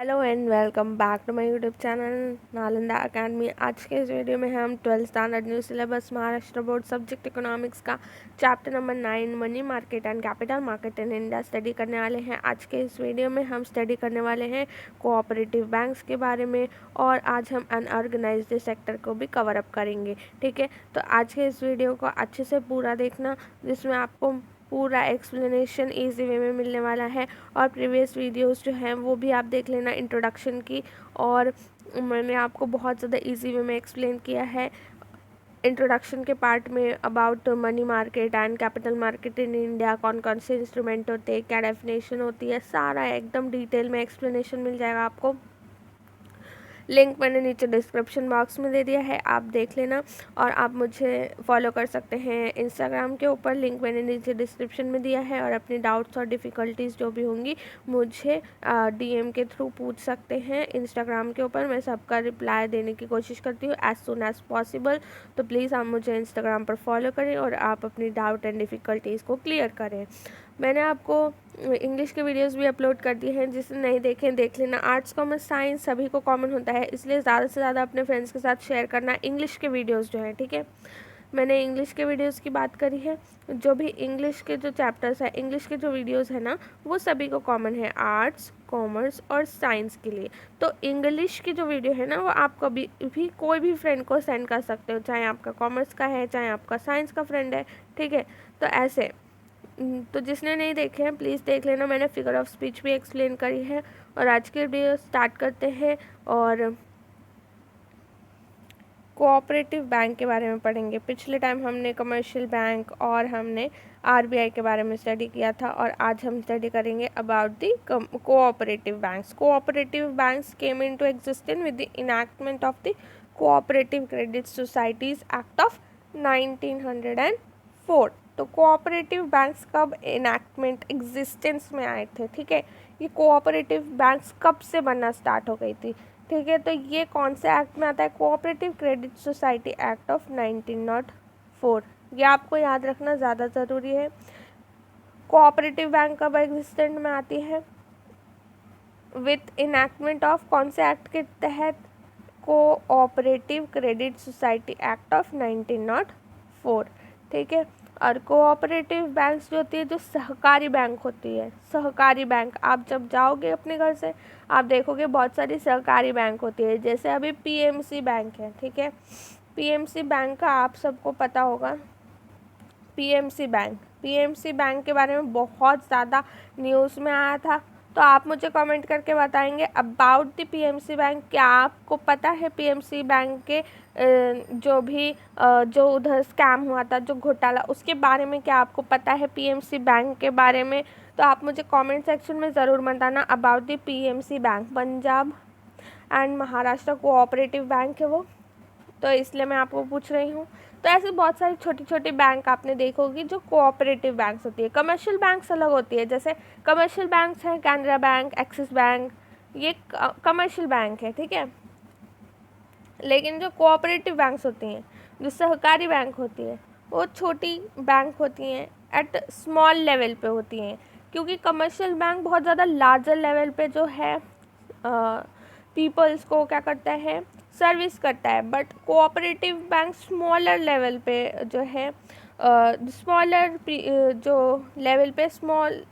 Hello and welcome back to my YouTube channel Nalanda academy. आज के इस वीडियो में हम 12th standard new syllabus Maharashtra board subject economics का chapter number 9 money market and capital market in India study करने वाले हैं। आज के इस वीडियो में हम स्टडी करने वाले हैं कोऑपरेटिव बैंक्स के बारे में, और आज हम अनऑर्गेनाइज्ड सेक्टर को भी कवर अप करेंगे। ठीक है, तो आज के इस वीडियो को अच्छे से पूरा देखना, जिसमें आपको पूरा एक्सप्लेनेशन इजी वे में मिलने वाला है। और प्रीवियस वीडियोस जो हैं वो भी आप देख लेना इंट्रोडक्शन की, और मैंने आपको बहुत ज़्यादा इजी वे में एक्सप्लेन किया है इंट्रोडक्शन के पार्ट में about money market and capital market in India, कौन कौन से इंस्ट्रूमेंट होते हैं, क्या डेफिनेशन होती है, सारा एकदम डिटेल में एक्सप्लेनेशन मिल जाएगा आपको। लिंक मैंने नीचे डिस्क्रिप्शन बॉक्स में दे दिया है, आप देख लेना। और आप मुझे फॉलो कर सकते हैं इंस्टाग्राम के ऊपर, लिंक मैंने नीचे डिस्क्रिप्शन में दिया है। और अपनी डाउट्स और डिफ़िकल्टीज़ जो भी होंगी मुझे डीएम के थ्रू पूछ सकते हैं इंस्टाग्राम के ऊपर। मैं सबका रिप्लाई देने की कोशिश करती हूँ एज़ सुन एज़ पॉसिबल। तो प्लीज़ आप मुझे इंस्टाग्राम पर फॉलो करें और आप अपनी डाउट एंड डिफ़िकल्टीज़ को क्लियर करें। मैंने आपको इंग्लिश के वीडियोस भी अपलोड कर दिए हैं, जिसे नहीं देखें देख लेना। आर्ट्स कॉमर्स साइंस सभी को कॉमन होता है, इसलिए ज़्यादा से ज़्यादा अपने फ्रेंड्स के साथ शेयर करना इंग्लिश के वीडियोस जो हैं। ठीक है, मैंने इंग्लिश के वीडियोस की बात करी है। जो भी इंग्लिश के जो चैप्टर्स हैं, इंग्लिश के जो वीडियोस हैं ना, वो सभी को कॉमन है, आर्ट्स कॉमर्स और साइंस के लिए। तो इंग्लिश की जो वीडियो है ना, वो आप कभी भी कोई भी फ्रेंड को सेंड कर सकते हो, चाहे आपका कॉमर्स का है चाहे आपका साइंस का फ्रेंड है। ठीक है, तो ऐसे तो जिसने नहीं देखे हैं प्लीज़ देख लेना, मैंने फिगर ऑफ स्पीच भी एक्सप्लेन करी है। और आज के वीडियो स्टार्ट करते हैं, और कोऑपरेटिव बैंक के बारे में पढ़ेंगे। पिछले टाइम हमने कमर्शियल बैंक और हमने आरबीआई के बारे में स्टडी किया था, और आज हम स्टडी करेंगे about the cooperative banks. Cooperative banks came into existence with the enactment of the cooperative credit societies act of 1904। तो कोऑपरेटिव बैंक्स कब इनैक्टमेंट एग्जिस्टेंस में आए थे? ठीक है, ये कोऑपरेटिव बैंक्स कब से बनना स्टार्ट हो गई थी? ठीक है, तो ये कौन से एक्ट में आता है? Cooperative credit society act of 1904। ये आपको याद रखना ज़्यादा ज़रूरी है। कोऑपरेटिव बैंक कब एग्जिस्टेंट में आती है? विथ इनैक्टमेंट ऑफ कौन से एक्ट के तहत? Cooperative credit society act of 1904। ठीक है, और कोऑपरेटिव बैंक्स जो होती है, जो सहकारी बैंक होती है, सहकारी बैंक, आप जब जाओगे अपने घर से आप देखोगे बहुत सारी सहकारी बैंक होती है। जैसे अभी पीएमसी बैंक है। ठीक है, पीएमसी बैंक का आप सबको पता होगा। पीएमसी बैंक के बारे में बहुत ज़्यादा न्यूज़ में आया था, तो आप मुझे कमेंट करके बताएंगे अबाउट द पीएमसी बैंक। क्या आपको पता है पीएमसी बैंक के जो उधर स्कैम हुआ था, जो घोटाला, उसके बारे में क्या आपको पता है पीएमसी बैंक के बारे में? तो आप मुझे कमेंट सेक्शन में ज़रूर बताना about the PMC bank. Punjab and Maharashtra cooperative bank है वो, तो इसलिए मैं आपको पूछ रही हूँ। तो ऐसे बहुत सारी छोटी छोटी बैंक आपने देखोगी जो कोऑपरेटिव बैंक्स होती है। कमर्शियल बैंक्स अलग होती है, जैसे कमर्शियल बैंक्स हैं कैनरा बैंक, एक्सिस बैंक, ये कमर्शियल बैंक है। ठीक है, लेकिन जो कोऑपरेटिव बैंक्स होती हैं, जो सहकारी बैंक होती है, वो छोटी बैंक होती हैं, एट स्मॉल लेवल पे होती हैं। क्योंकि कमर्शियल बैंक बहुत ज़्यादा लार्जर लेवल पे जो है पीपल्स को क्या करता है, सर्विस करता है। But cooperative bank smaller level पे जो है, स्मॉलर जो लेवल पे स्मॉल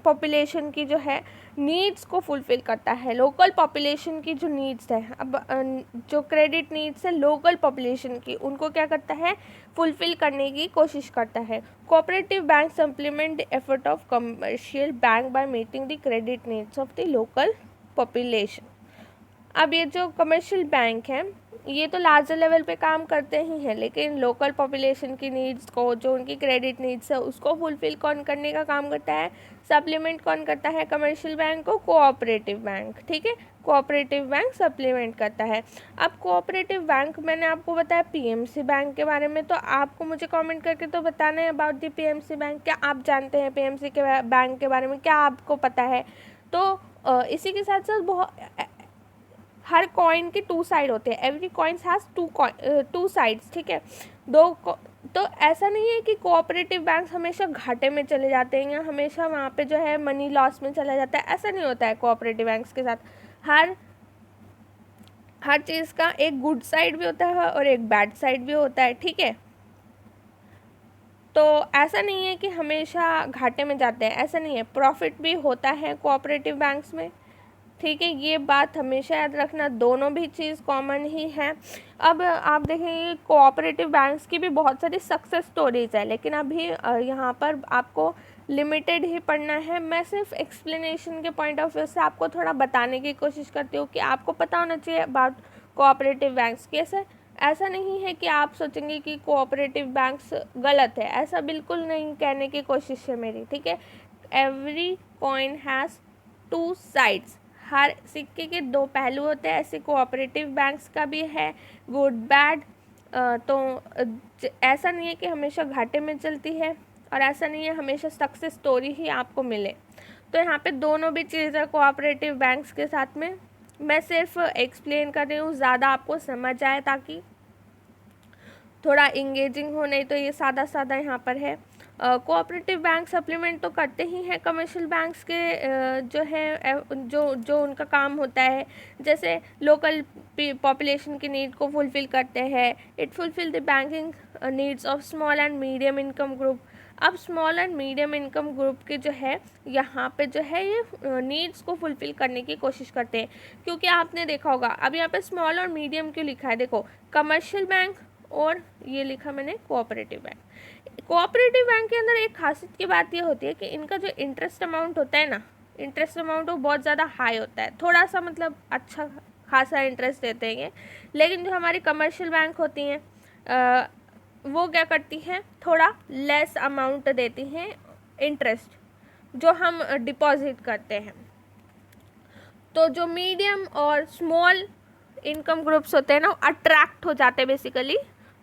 पॉपुलेशन की जो है नीड्स को फुलफ़िल करता है। लोकल पॉपुलेशन की जो नीड्स है, अब जो क्रेडिट नीड्स है लोकल पॉपुलेशन की, उनको क्या करता है, फुलफ़िल करने की कोशिश करता है। Cooperative bank supplement the effort of commercial bank by meeting the credit needs of the local population. अब ये जो कमर्शियल बैंक हैं, ये तो लार्जर लेवल पे काम करते ही हैं, लेकिन लोकल पॉपुलेशन की नीड्स को, जो उनकी क्रेडिट नीड्स है, उसको फुलफ़िल कौन करने का काम करता है, सप्लीमेंट कौन करता है कमर्शियल बैंक को? Cooperative bank. ठीक है, कोऑपरेटिव बैंक सप्लीमेंट करता है। अब कोऑपरेटिव बैंक मैंने आपको बताया पीएमसी बैंक के बारे में, तो आपको मुझे कमेंट करके तो बताना है अबाउट दी पीएमसी बैंक। क्या आप जानते हैं पीएमसी के बैंक के बारे में? क्या आपको पता है? तो इसी के साथ साथ बहुत हर कॉइन के टू साइड होते हैं, every coins has two sides. ठीक है, तो ऐसा नहीं है कि कोऑपरेटिव बैंक्स हमेशा घाटे में चले जाते हैं या हमेशा वहाँ पे जो है मनी लॉस में चला जाता है, ऐसा नहीं होता है कोऑपरेटिव बैंक्स के साथ। हर हर चीज़ का एक गुड साइड भी होता है और एक बैड साइड भी होता है, ठीक है। तो ऐसा नहीं है कि हमेशा घाटे में जाते हैं, ऐसा नहीं है, प्रॉफिट भी होता है कोऑपरेटिव बैंक्स में, ठीक है। ये बात हमेशा याद रखना, दोनों भी चीज़ कॉमन ही है। अब आप देखेंगे कोऑपरेटिव बैंक्स की भी बहुत सारी सक्सेस स्टोरीज है, लेकिन अभी यहाँ पर आपको लिमिटेड ही पढ़ना है। मैं सिर्फ एक्सप्लेनेशन के पॉइंट ऑफ व्यू से आपको थोड़ा बताने की कोशिश करती हूँ कि आपको पता होना चाहिए अबाउट कोऑपरेटिव बैंक्स। कैसे, ऐसा नहीं है कि आप सोचेंगे कि कोऑपरेटिव बैंक्स गलत है, ऐसा बिल्कुल नहीं कहने की कोशिश है मेरी, ठीक है। Every coin has two sides, हर सिक्के के दो पहलू होते हैं, ऐसे कोऑपरेटिव बैंक्स का भी है, गुड बैड। तो ऐसा नहीं है कि हमेशा घाटे में चलती है और ऐसा नहीं है हमेशा सक्सेस स्टोरी ही आपको मिले। तो यहाँ पे दोनों भी चीज़ें कोऑपरेटिव बैंक्स के साथ में। मैं सिर्फ एक्सप्लेन कर रही हूँ, ज़्यादा आपको समझ आए ताकि थोड़ा इंगेजिंग हो, नहीं तो ये सादा सादा यहाँ पर है। कोऑपरेटिव बैंक सप्लीमेंट तो करते ही हैं कमर्शियल बैंक्स के, जो है जो उनका काम होता है, जैसे लोकल पॉपुलेशन की नीड को फुलफ़िल करते हैं। It fulfil the banking needs of small and medium income group. अब small and medium income group के जो है यहाँ पे जो है ये नीड्स को फुलफ़िल करने की कोशिश करते हैं, क्योंकि आपने देखा होगा अब यहाँ पे स्मॉल और मीडियम क्यों लिखा है, देखो कमर्शियल बैंक और ये लिखा मैंने कोऑपरेटिव बैंक। कोऑपरेटिव बैंक के अंदर एक खासियत की बात ये होती है कि इनका जो इंटरेस्ट अमाउंट होता है ना, इंटरेस्ट अमाउंट वो बहुत ज़्यादा हाई होता है, थोड़ा सा मतलब अच्छा खासा इंटरेस्ट देते हैं ये। लेकिन जो हमारी कमर्शियल बैंक होती हैं वो क्या करती हैं, थोड़ा लेस अमाउंट देती हैं इंटरेस्ट जो हम डिपॉजिट करते हैं। तो जो मीडियम और स्मॉल इनकम ग्रुप्स होते हैं ना, अट्रैक्ट हो जाते हैं basically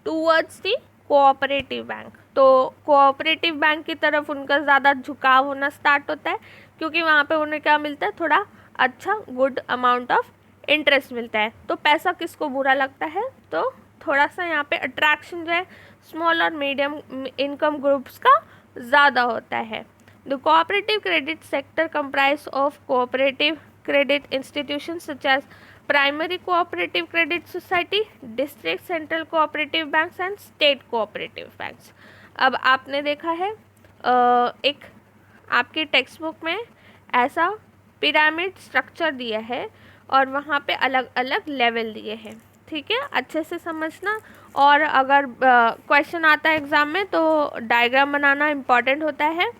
towards the cooperative bank. तो कोऑपरेटिव बैंक की तरफ उनका ज़्यादा झुकाव होना स्टार्ट होता है, क्योंकि वहाँ पे उन्हें क्या मिलता है, थोड़ा अच्छा गुड अमाउंट ऑफ इंटरेस्ट मिलता है। तो पैसा किसको बुरा लगता है, तो थोड़ा सा यहाँ पे अट्रैक्शन जो है स्मॉल और मीडियम इनकम ग्रुप्स का ज़्यादा होता है। The cooperative credit sector comprise of cooperative credit institution such as primary cooperative credit society, district central cooperative banks and state cooperative banks. अब आपने देखा है एक आपकी टेक्स्ट बुक में ऐसा पिरामिड स्ट्रक्चर दिया है और वहाँ पे अलग अलग लेवल दिए हैं, ठीक है, अच्छे से समझना। और अगर क्वेश्चन आता है एग्ज़ाम में तो डायग्राम बनाना इम्पॉर्टेंट होता है।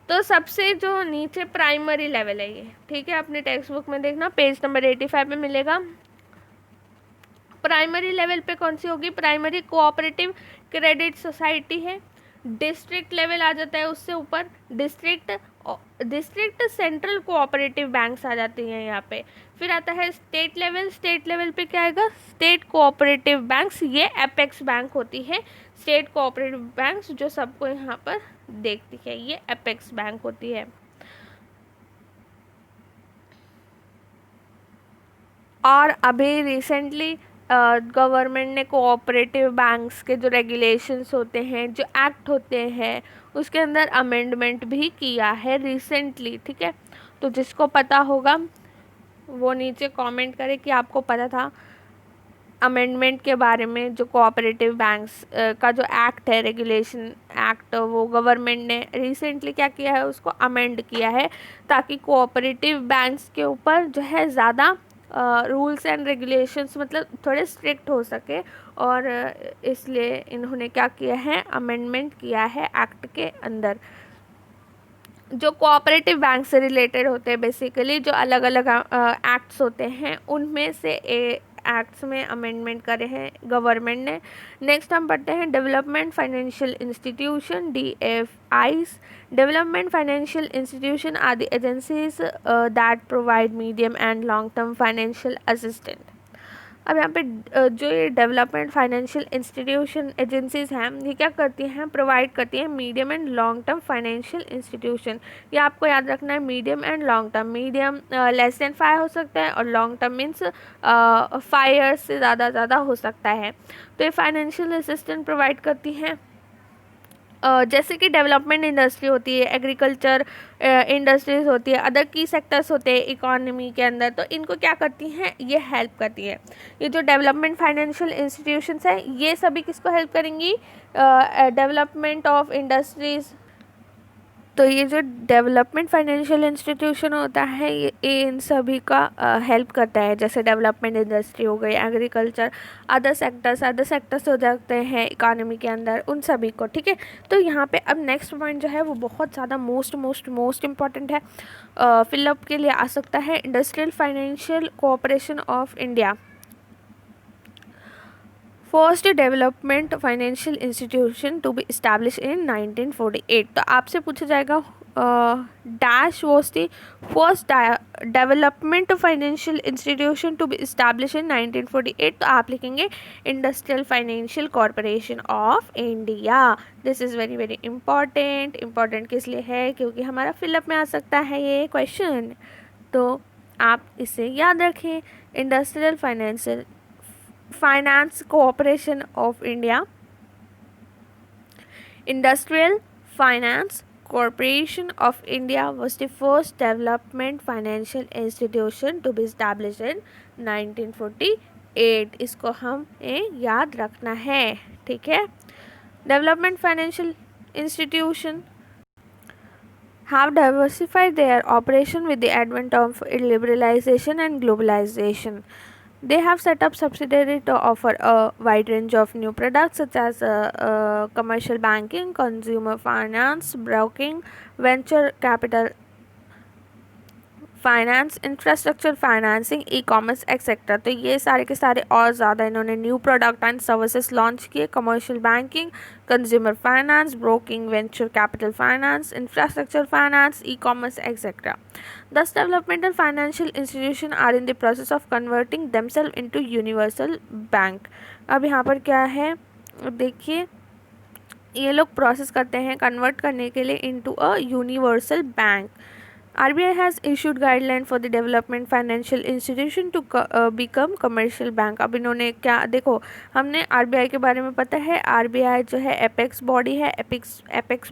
तो सबसे जो नीचे प्राइमरी लेवल है ये, ठीक है, अपने टेक्स्ट बुक में देखना पेज नंबर 85 में मिलेगा। प्राइमरी लेवल पे कौन सी होगी, प्राइमरी कोऑपरेटिव क्रेडिट सोसाइटी है। डिस्ट्रिक्ट लेवल आ जाता है उससे ऊपर, डिस्ट्रिक्ट सेंट्रल कोऑपरेटिव बैंक्स आ जाती हैं यहाँ पे। फिर आता है स्टेट लेवल, स्टेट लेवल पे क्या आएगा, स्टेट कोऑपरेटिव बैंक्स, ये एपेक्स बैंक होती है। स्टेट कोऑपरेटिव बैंक्स जो सबको यहाँ पर देखती है, ये एपेक्स बैंक होती है। और अभी रिसेंटली गवर्नमेंट ने कोऑपरेटिव बैंक्स के जो रेगुलेशंस होते हैं, जो एक्ट होते हैं, उसके अंदर अमेंडमेंट भी किया है रिसेंटली, ठीक है। तो जिसको पता होगा वो नीचे कमेंट करे कि आपको पता था अमेंडमेंट के बारे में। जो कोऑपरेटिव बैंक्स का जो एक्ट है, रेगुलेशन एक्ट, वो गवर्नमेंट ने रिसेंटली क्या किया है, उसको अमेंड किया है ताकि कोऑपरेटिव बैंक्स के ऊपर जो है ज़्यादा रूल्स एंड रेगुलेशंस मतलब थोड़े स्ट्रिक्ट हो सके। और इसलिए इन्होंने क्या किया है, अमेंडमेंट किया है एक्ट के अंदर। जो कोऑपरेटिव बैंक से रिलेटेड होते हैं बेसिकली, जो अलग अलग एक्ट्स होते हैं, उनमें से एक्ट्स में अमेंडमेंट करे हैं गवर्नमेंट ने। नेक्स्ट हम पढ़ते हैं development financial institution, DFIs। Development financial institution are the agencies that provide medium and long term financial assistant. अब यहाँ पे जो ये डेवलपमेंट फाइनेंशियल इंस्टीट्यूशन एजेंसीज हैं, ये क्या करती हैं, प्रोवाइड करती हैं medium and long term financial institution. ये आपको याद रखना है, medium and long term. Medium less than 5 हो सकता है और लॉन्ग टर्म मीन्स 5 ईयर्स से ज़्यादा हो सकता है। तो ये फाइनेंशियल असिस्टेंट प्रोवाइड करती हैं जैसे कि डेवलपमेंट इंडस्ट्री होती है, एग्रीकल्चर इंडस्ट्रीज होती है, अदर की सेक्टर्स होते हैं इकोनॉमी के अंदर, तो इनको क्या करती हैं, ये हेल्प करती है। ये जो डेवलपमेंट फाइनेंशियल इंस्टीट्यूशंस है, ये सभी किसको हेल्प करेंगी, डेवलपमेंट ऑफ इंडस्ट्रीज। तो ये जो डेवलपमेंट फाइनेंशियल इंस्टीट्यूशन होता है, ये इन सभी का हेल्प करता है, जैसे डेवलपमेंट इंडस्ट्री हो गई, एग्रीकल्चर, अदर सेक्टर्स हो जाते हैं इकोनॉमी के अंदर, उन सभी को, ठीक है। तो यहाँ पे अब नेक्स्ट पॉइंट जो है वो बहुत ज़्यादा मोस्ट इम्पॉर्टेंट है, फिलअप के लिए आ सकता है, industrial financial cooperation of India, first development financial institution to be establish in 1948। तो आपसे पूछा जाएगा dash was the first development financial institution to be establish in 1948। तो आप लिखेंगे industrial financial corporation of India. This is very very important किस लिए है, क्योंकि हमारा फिलअप में आ सकता है ये क्वेश्चन, तो आप इसे याद रखें। Industrial finance corporation of India, Industrial Finance Corporation of India was the first development financial institution to be established in 1948। इसको हमें याद रखना है, ठीक है। Development financial institution have diversified their operation with the advent of liberalization and globalization. They have set up subsidiaries to offer a wide range of new products such as commercial banking, consumer finance, broking, venture capital finance, infrastructure financing, e commerce etcetera. तो ये सारे के सारे और ज़्यादा इन्होंने new product and services launch किए, commercial banking, consumer finance, broking, venture capital finance, infrastructure finance, e commerce etcetera. Thus developmental financial institutions are in the process of converting themselves into universal bank। अब यहाँ पर क्या है, देखिए ये लोग process करते हैं कन्वर्ट करने के लिए into a universal bank. RBI has issued guideline for the development financial institution to become commercial bank। अब इन्होंने क्या, देखो हमने RBI के बारे में पता है, RBI जो है एपेक्स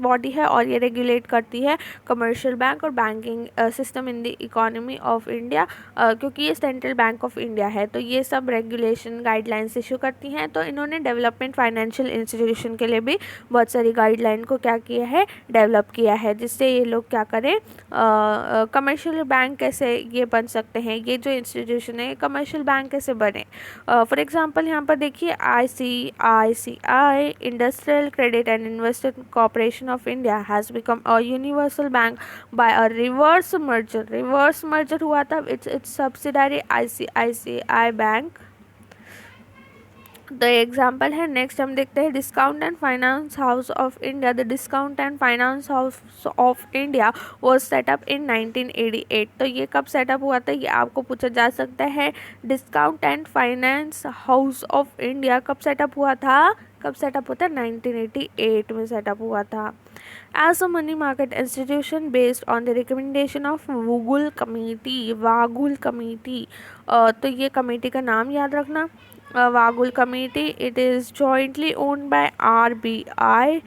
बॉडी है और ये रेगुलेट करती है कमर्शियल बैंक और banking system in the economy of India, क्योंकि ये सेंट्रल बैंक ऑफ इंडिया है, तो ये सब रेगुलेशन गाइडलाइंस इशू करती हैं। तो इन्होंने डेवलपमेंट फाइनेंशियल इंस्टीट्यूशन के लिए भी बहुत सारी गाइडलाइन को क्या किया है, डेवलप किया है, जिससे ये लोग क्या करें, कमर्शियल बैंक कैसे ये बन सकते हैं, ये जो इंस्टीट्यूशन है कमर्शियल बैंक कैसे बने। फॉर एग्जांपल यहाँ पर देखिए ICICI industrial credit and investment corporation of India has become a universal bank by a reverse merger हुआ था it's subsidiary ICICI bank. The example है। नेक्स्ट हम देखते हैं discount and finance house of India. The discount and finance house of India was set up in 1988। तो ये कब set up हुआ था, ये आपको पूछा जा सकता है। Discount and finance house of India कब सेटअप हुआ था, 1988 में सेटअप हुआ था। As a money market institution based on the recommendation of Vaghul committee. तो ये कमेटी का नाम याद रखना, Wagul Committee. It is jointly owned by RBI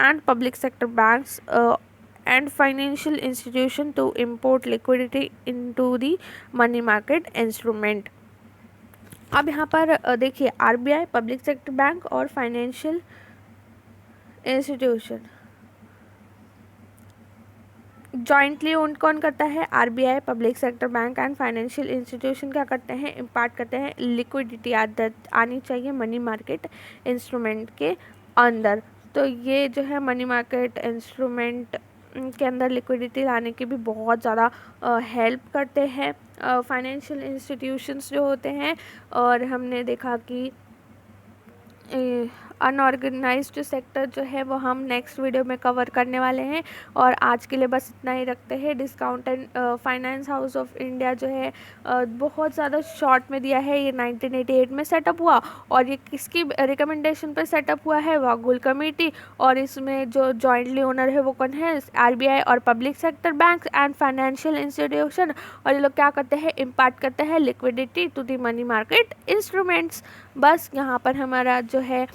and public sector banks and financial institution to import liquidity into the money market instrument। अब यहाँ पर देखिए RBI, पब्लिक सेक्टर बैंक और फाइनेंशियल इंस्टीट्यूशन जॉइंटली ओन कौन करता है, RBI, public sector bank and financial institution क्या करते हैं, इम्पार्ट करते हैं लिक्विडिटी आनी चाहिए मनी मार्केट इंस्ट्रूमेंट के अंदर। तो ये जो है मनी मार्केट इंस्ट्रूमेंट के अंदर लिक्विडिटी लाने की भी बहुत ज़्यादा हेल्प करते हैं फाइनेंशियल इंस्टीट्यूशंस जो होते हैं। और हमने देखा कि अनऑर्गेनाइज्ड सेक्टर जो है वो हम नेक्स्ट वीडियो में कवर करने वाले हैं। और आज के लिए बस इतना ही रखते हैं। Discount and finance house of India जो है बहुत ज़्यादा शॉर्ट में दिया है, ये 1988 में सेटअप हुआ और ये किसकी रिकमेंडेशन पे सेटअप हुआ है, वागुल कमेटी। और इसमें जो जॉइंटली ओनर है वो कौन है, RBI और public sector bank and financial institution. और ये लोग क्या करते हैं, इम्पार्ट करते हैं liquidity to the money market instruments. बस यहाँ पर हमारा जो है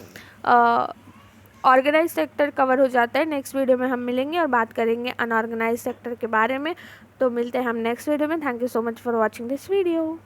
ऑर्गेनाइज सेक्टर कवर हो जाता है। नेक्स्ट वीडियो में हम मिलेंगे और बात करेंगे अनऑर्गेनाइज सेक्टर के बारे में। तो मिलते हैं हम नेक्स्ट वीडियो में। Thank you so much for watching this video.